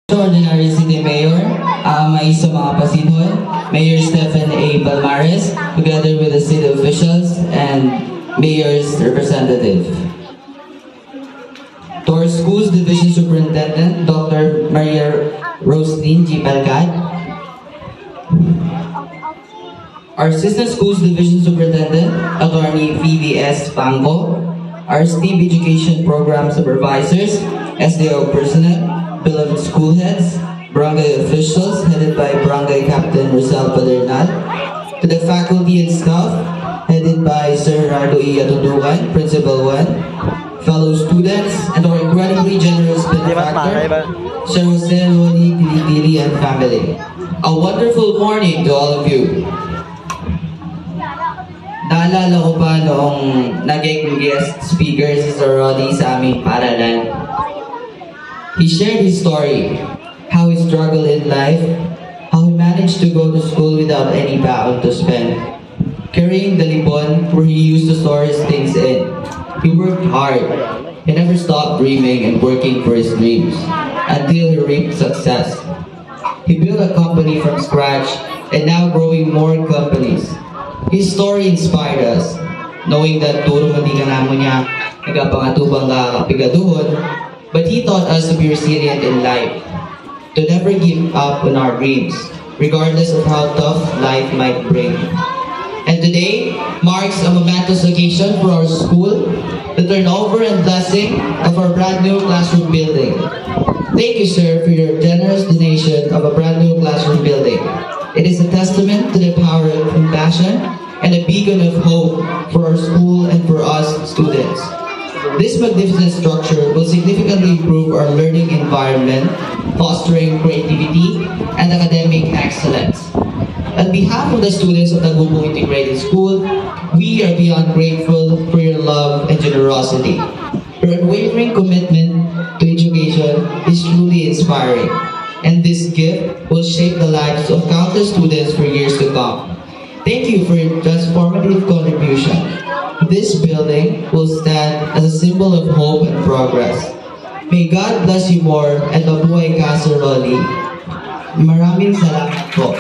Ordinary City Mayor, may sa mga pasinhon, Mayor Stephen A. Palmares, together with the city officials and Mayor's representative. To our school's Division Superintendent, Dr. Maria Roslyn G. Palcat. Our Assistant Schools Division Superintendent, Attorney Phoebe S. Pango. Our STEAM Education Program Supervisors, SDO personnel, beloved school heads, barangay officials headed by Barangay Captain Rosal Padernal, to the faculty and staff headed by Sir Gerardo E. Atudukan, Principal 1, fellow students, and our incredibly generous benefactor, Sir Jose Roli Tilitili and family. A wonderful morning to all of you. Naalala ko pa noong naging guest speaker si Sir Roli sa aming paralan. He shared his story, how he struggled in life, how he managed to go to school without any baon to spend, carrying the lipon where he used to store his things in. He worked hard. He never stopped dreaming and working for his dreams until he reaped success. He built a company from scratch and now growing more companies. His story inspired us, knowing that turong hindi ka namo niya nagapangatubang ka kapigaduhon, but he taught us to be resilient in life, to never give up on our dreams, regardless of how tough life might bring. And today marks a momentous occasion for our school, the turnover and blessing of our brand new classroom building. Thank you, sir, for your generous donation of a brand new classroom building. It is a testament to the power of compassion and a beacon of hope for our school and for us students. This magnificent structure will significantly improve our learning environment, fostering creativity and academic excellence. On behalf of the students of Tagubong Integrated School, we are beyond grateful for your love and generosity. Your unwavering commitment to education is truly inspiring, and this gift will shape the lives of countless students for years to come. Thank you for your transformative contribution. This building will stand as a symbol of hope and progress. May God bless you more and mabuhay ka, Sir Roli. Maraming salamat po.